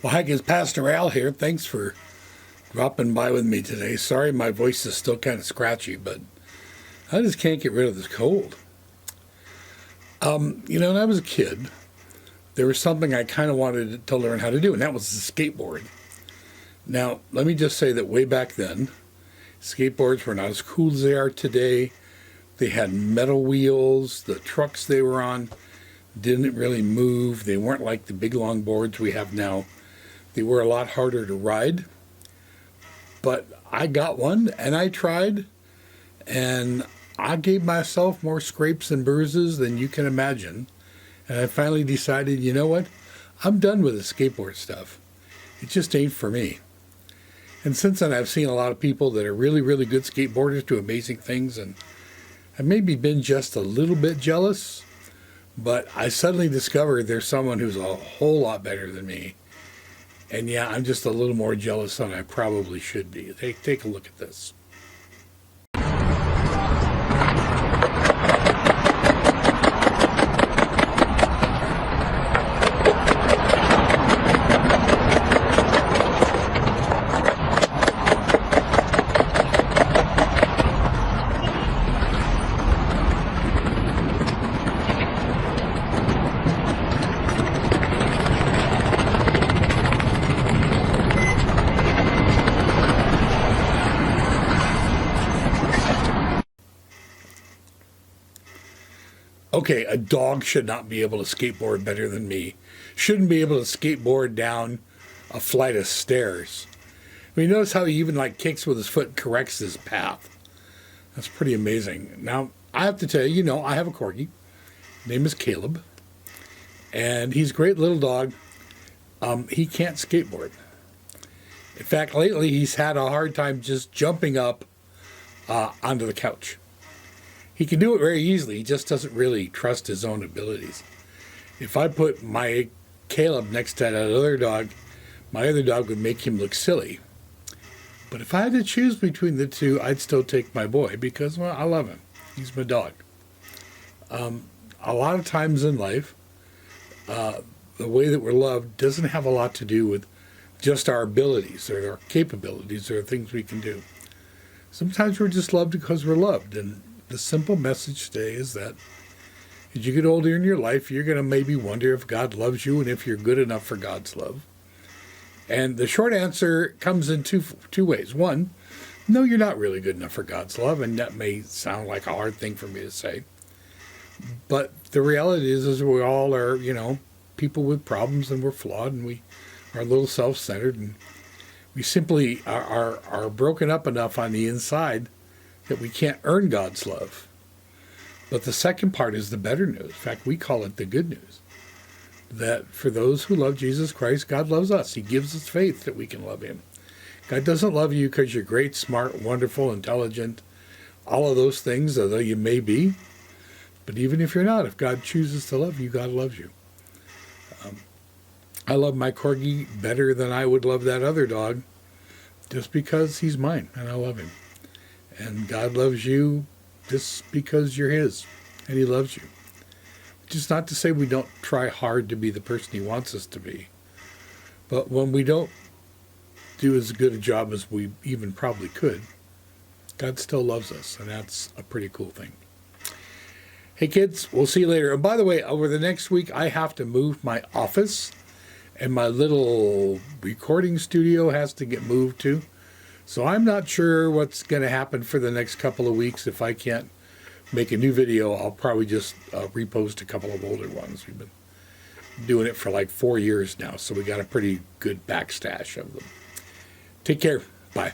Well, hi, it's Pastor Al here. Thanks for dropping by with me today. Sorry my voice is still kind of scratchy, but I just can't get rid of this cold. When I was a kid, there was something I kind of wanted to learn how to do, and that was the skateboard. Now, let me just say that way back then, skateboards were not as cool as they are today. They had metal wheels. The trucks they were on didn't really move. They weren't like the big long boards we have now. They were a lot harder to ride. But I got one and I tried, and I gave myself more scrapes and bruises than you can imagine. And I finally decided, you know what? I'm done with the skateboard stuff. It just ain't for me. And since then, I've seen a lot of people that are really, really good skateboarders do amazing things, and I've maybe been just a little bit jealous, but I suddenly discovered there's someone who's a whole lot better than me. And yeah, I'm just a little more jealous than I probably should be. Take a look at this. Okay, a dog should not be able to skateboard better than me. Shouldn't be able to skateboard down a flight of stairs. I mean, notice how he even kicks with his foot and corrects his path. That's pretty amazing. Now, I have to tell you, I have a corgi. His name is Caleb. And he's a great little dog. He can't skateboard. In fact, lately he's had a hard time just jumping up onto the couch. He can do it very easily. He just doesn't really trust his own abilities. If I put my Caleb next to that other dog, my other dog would make him look silly. But if I had to choose between the two, I'd still take my boy because, well, I love him. He's my dog. A lot of times in life, the way that we're loved doesn't have a lot to do with just our abilities or our capabilities or things we can do. Sometimes we're just loved because we're loved. And the simple message today is that as you get older in your life, you're going to maybe wonder if God loves you and if you're good enough for God's love. And the short answer comes in two ways. One, no, you're not really good enough for God's love, and that may sound like a hard thing for me to say. But the reality is we all are, people with problems, and we're flawed, and we are a little self-centered, and we simply are broken up enough on the inside that we can't earn God's love. But the second part is the better news. In fact, we call it the good news. That for those who love Jesus Christ, God loves us. He gives us faith that we can love him. God doesn't love you because you're great, smart, wonderful, intelligent, all of those things, although you may be. But even if you're not, if God chooses to love you, God loves you. I love my corgi better than I would love that other dog just because he's mine and I love him. And God loves you just because you're his, and he loves you. Which is not to say we don't try hard to be the person he wants us to be. But when we don't do as good a job as we even probably could, God still loves us, and that's a pretty cool thing. Hey kids, we'll see you later. And by the way, over the next week, I have to move my office, and my little recording studio has to get moved too. So I'm not sure what's going to happen for the next couple of weeks. If I can't make a new video, I'll probably just repost a couple of older ones. We've been doing it for 4 years now, so we got a pretty good backstash of them. Take care. Bye.